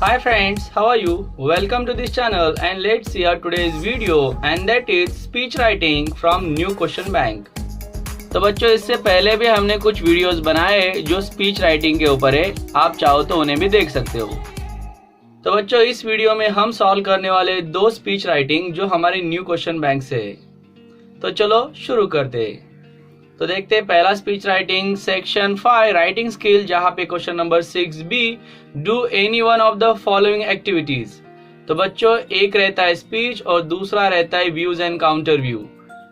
Hi friends, how are you? Welcome to this channel and let's see our today's video and that is speech writing from New Question Bank. तो बच्चों इससे पहले भी हमने कुछ videos बनाए जो स्पीच राइटिंग के ऊपर है, आप चाहो तो उन्हें भी देख सकते हो। तो बच्चों इस वीडियो में हम सॉल्व करने वाले दो स्पीच राइटिंग जो हमारे न्यू क्वेश्चन बैंक से है। तो चलो शुरू करते हैं। तो देखते हैं पहला speech writing section 5 writing skill, जहां पे question number 6B do any one of the following activities. तो बच्चों एक रहता है स्पीच और दूसरा रहता है व्यूज एंड काउंटर व्यू।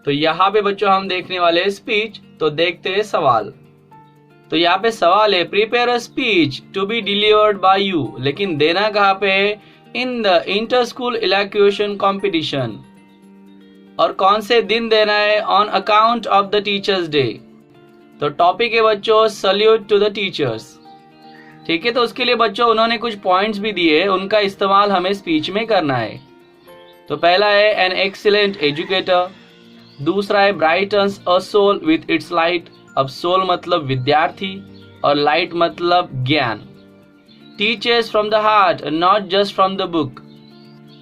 तो यहाँ पे बच्चों हम देखने वाले हैं स्पीच। तो देखते हैं सवाल। तो यहाँ पे सवाल है prepare a speech to be delivered by you, लेकिन देना कहाँ पे है? In the inter school elocution competition. और कौन से दिन देना है? On account of the teachers day. तो टॉपिक है बच्चों सल्यूट टू द टीचर्स। ठीक है, तो उसके लिए बच्चों उन्होंने कुछ पॉइंट्स भी दिए, उनका इस्तेमाल हमें स्पीच में करना है। तो पहला है एन एक्सीलेंट एजुकेटर, दूसरा है brightens a soul with its light. अब सोल मतलब विद्यार्थी और लाइट मतलब ज्ञान। Teachers from the heart not just from the book.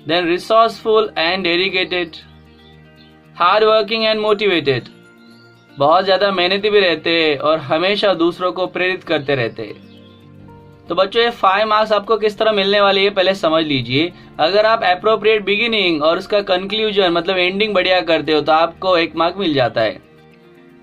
Then resourceful and dedicated, hard working and motivated, बहुत ज्यादा मेहनती भी रहते हैं और हमेशा दूसरों को प्रेरित करते रहते हैं। तो बच्चों ये 5 मार्क्स आपको किस तरह मिलने वाली है पहले समझ लीजिए। अगर आप अप्रोप्रिएट बिगिनिंग और उसका कंक्लूजन मतलब एंडिंग बढ़िया करते हो तो आपको 1 मार्क मिल जाता है।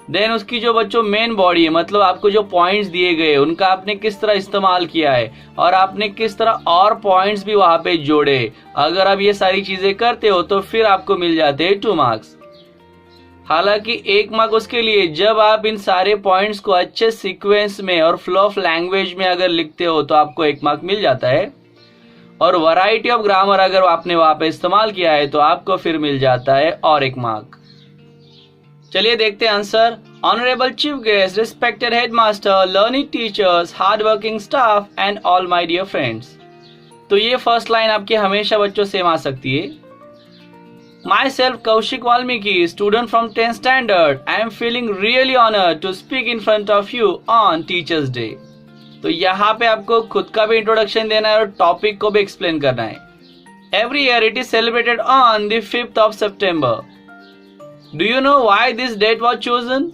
देन उसकी जो बच्चों मेन बॉडी है मतलब आपको जो पॉइंट्स दिए गए उनका आपने किस तरह इस्तेमाल किया है और आपने किस तरह और पॉइंट्स भी वहां पे जोड़े, अगर आप ये सारी चीजें करते हो तो फिर आपको मिल जाते हैं 2 मार्क्स। हालांकि 1 मार्क उसके लिए जब आप इन सारे पॉइंट्स को अच्छे सीक्वेंस में और फ्लो ऑफ लैंग्वेज में अगर लिखते हो तो आपको 1 मार्क मिल जाता है। और वैरायटी ऑफ ग्रामर अगर आपने वहां पे इस्तेमाल किया है तो आपको फिर मिल जाता है और 1 मार्क। चलिए देखते हैं answer. Honourable chief guest, respected headmaster, learning teachers, hard working staff and all my dear friends. तो ये फर्स्ट लाइन आपके हमेशा बच्चों सेम आ सकती है। Myself Kaushik Valmiki, student from 10th standard, I am feeling really honored to speak in front of you on Teachers Day. तो यहाँ पे आपको खुद का भी इंट्रोडक्शन देना है और टॉपिक को भी एक्सप्लेन करना है। Every year it is celebrated on the 5th of September. Do you know why this date was chosen?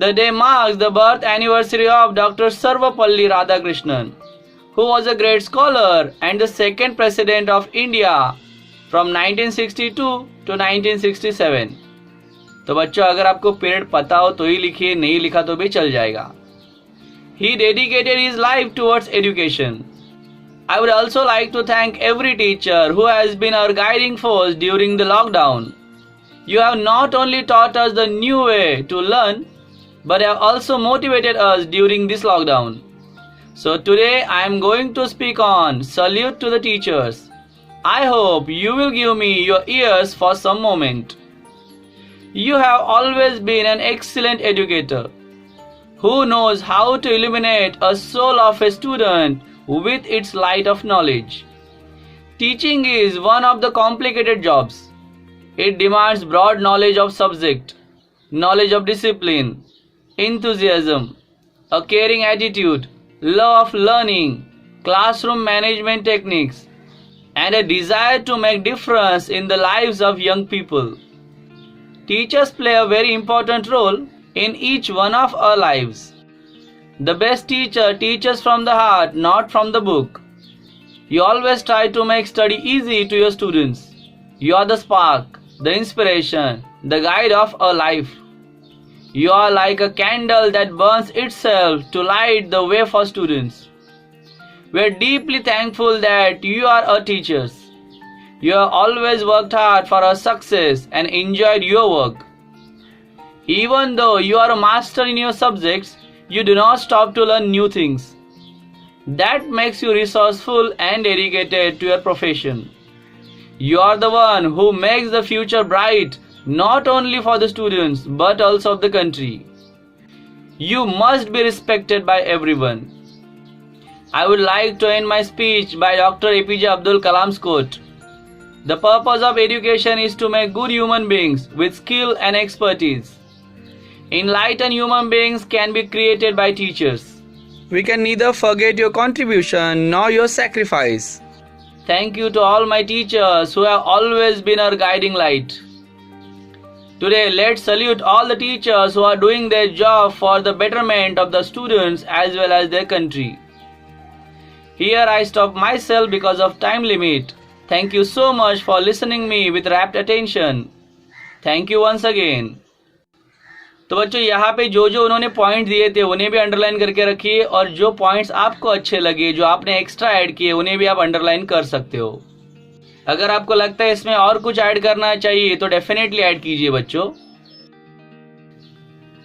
The day marks the birth anniversary of Dr. Sarvapalli Radhakrishnan, who was a great scholar and the second president of India from 1962 to 1967। तो बच्चों अगर आपको period पता हो तो ही लिखिए, नहीं लिखा तो भी चल जाएगा। He dedicated his life towards education. I would also like to thank every teacher who has been our guiding force during the lockdown. You have not only taught us the new way to learn, but have also motivated us during this lockdown. So today I am going to speak on salute to the teachers. I hope you will give me your ears for some moment. You have always been an excellent educator who knows how to illuminate a soul of a student with its light of knowledge. Teaching is one of the complicated jobs. It demands broad knowledge of subject, knowledge of discipline, enthusiasm, a caring attitude, love of learning, classroom management techniques, and a desire to make difference in the lives of young people. Teachers play a very important role in each one of our lives. The best teacher teaches from the heart, not from the book. You always try to make study easy to your students. You are the spark, the inspiration, the guide of our life. You are like a candle that burns itself to light the way for students. We are deeply thankful that you are our teachers. You have always worked hard for our success and enjoyed your work. Even though you are a master in your subjects, you do not stop to learn new things. That makes you resourceful and dedicated to your profession. You are the one who makes the future bright, not only for the students but also of the country. You must be respected by everyone. I would like to end my speech by Dr. APJ Abdul Kalam's quote. The purpose of education is to make good human beings with skill and expertise. Enlightened human beings can be created by teachers. We can neither forget your contribution nor your sacrifice. Thank you to all my teachers who have always been our guiding light. Today, let's salute all the teachers who are doing their job for the betterment of the students as well as their country. Here I stop myself because of time limit. Thank you so much for listening me with rapt attention. Thank you once again. तो बच्चों यहाँ पे जो उन्होंने point दिए थे उन्हें भी अंडरलाइन करके रखिए और जो पॉइंट्स आपको अच्छे लगे जो आपने एक्स्ट्रा ऐड किए उन्हें भी आप अंडरलाइन कर सकते हो। अगर आपको लगता है इसमें और कुछ ऐड करना चाहिए तो डेफिनेटली ऐड कीजिए बच्चों।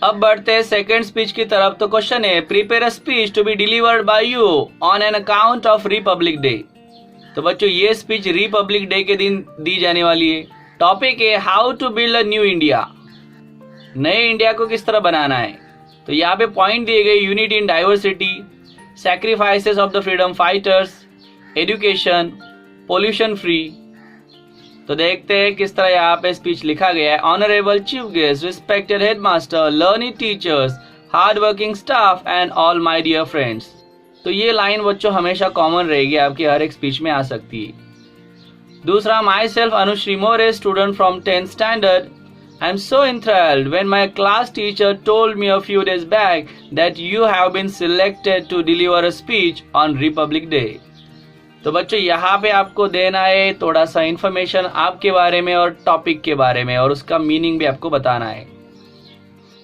अब बढ़ते हैं सेकंड स्पीच की तरफ। तो क्वेश्चन है, prepare a speech to be delivered by you on an account of Republic Day. तो बच्चों ये स्पीच रिपब्लिक डे के दिन दी जाने वाली है। टॉपिक है how to build a new India, नए इंडिया को किस तरह बनाना है। तो यहाँ पे पॉइंट दिए गए, unity in diversity, sacrifices of the freedom fighters, education, pollution free. तो देखते हैं किस तरह यहाँ पे स्पीच लिखा गया है। Honourable chief guest, respected headmaster, learning teachers, hard working staff and all my dear friends. तो ये लाइन बच्चों हमेशा कॉमन रहेगी, आपकी हर एक स्पीच में आ सकती है। दूसरा, myself Anushree More, student from 10th standard. I am so enthralled when my class teacher told me a few days back that you have been selected to deliver a speech on Republic Day. तो बच्चों यहाँ पे आपको देना है थोड़ा सा information आपके बारे में और टॉपिक के बारे में और उसका मीनिंग भी आपको बताना है।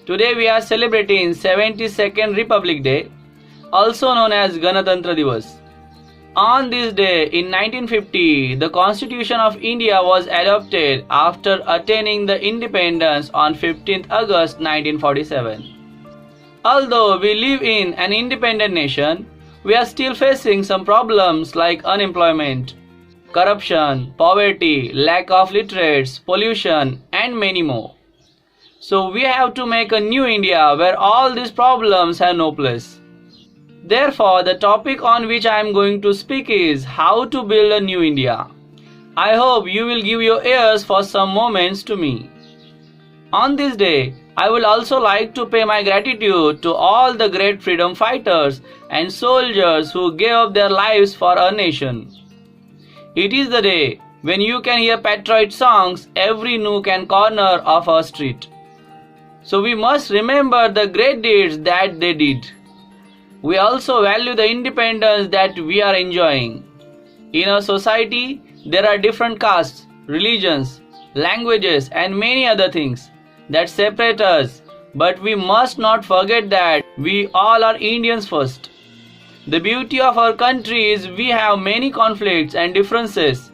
Today we are celebrating 72nd Republic Day, also known as गणतंत्र दिवस। On this day in 1950, the Constitution of India was adopted after attaining the independence on 15th August 1947. Although we live in an independent nation, we are still facing some problems like unemployment, corruption, poverty, lack of literates, pollution, and many more. So we have to make a new India where all these problems have no place. Therefore, the topic on which I am going to speak is how to build a new India. I hope you will give your ears for some moments to me. On this day, I would also like to pay my gratitude to all the great freedom fighters and soldiers who gave up their lives for our nation. It is the day when you can hear patriotic songs every nook and corner of our street. So we must remember the great deeds that they did. We also value the independence that we are enjoying. In our society, there are different castes, religions, languages, and many other things that separate us. But we must not forget that we all are Indians first. The beauty of our country is we have many conflicts and differences,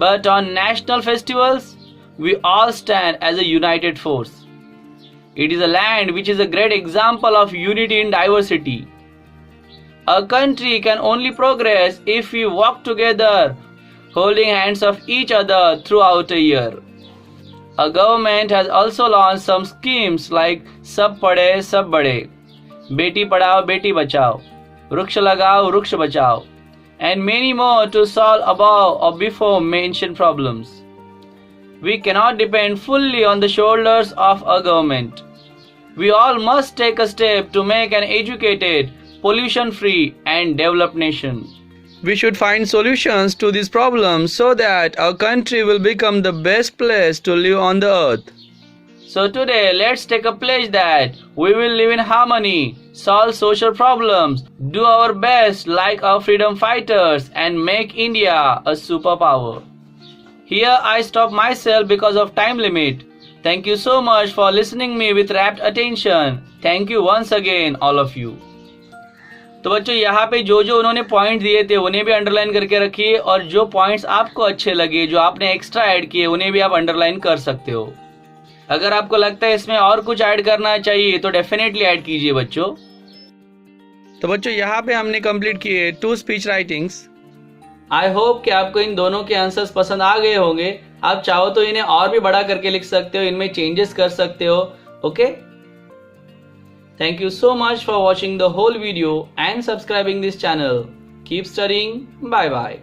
but on national festivals, we all stand as a united force. It is a land which is a great example of unity in diversity. A country can only progress if we walk together, holding hands of each other throughout a year. A government has also launched some schemes like Sab Padhe Sab Badhe, Beti Padhao Beti Bachao, Vruksha Lagao Vruksha Bachao, and many more to solve above or before mentioned problems. We cannot depend fully on the shoulders of a government. We all must take a step to make an educated, pollution-free and developed nation. We should find solutions to these problems so that our country will become the best place to live on the earth. So today, let's take a pledge that we will live in harmony, solve social problems, do our best like our freedom fighters, and make India a superpower. Here I stop myself because of time limit. Thank you so much for listening me with rapt attention. Thank you once again, all of you. तो बच्चों यहाँ पे जो उन्होंने point दिए थे उन्हें भी अंडरलाइन करके रखिए और जो पॉइंट्स आपको अच्छे लगे जो आपने एक्स्ट्रा ऐड किए उन्हें भी आप अंडरलाइन कर सकते हो। अगर आपको लगता है इसमें और कुछ ऐड करना चाहिए तो डेफिनेटली ऐड कीजिए बच्चों। तो बच्चों यहाँ पे हमने कंप्लीट किए 2 स्पीच राइटिंग्स। आई होप कि आपको इन दोनों के आंसर्स पसंद आ गए होंगे। आप चाहो तो इन्हें और भी बड़ा करके लिख सकते हो, इनमें चेंजेस कर सकते हो। Okay, thank you so much for watching the whole video and subscribing this channel. Keep studying. Bye bye.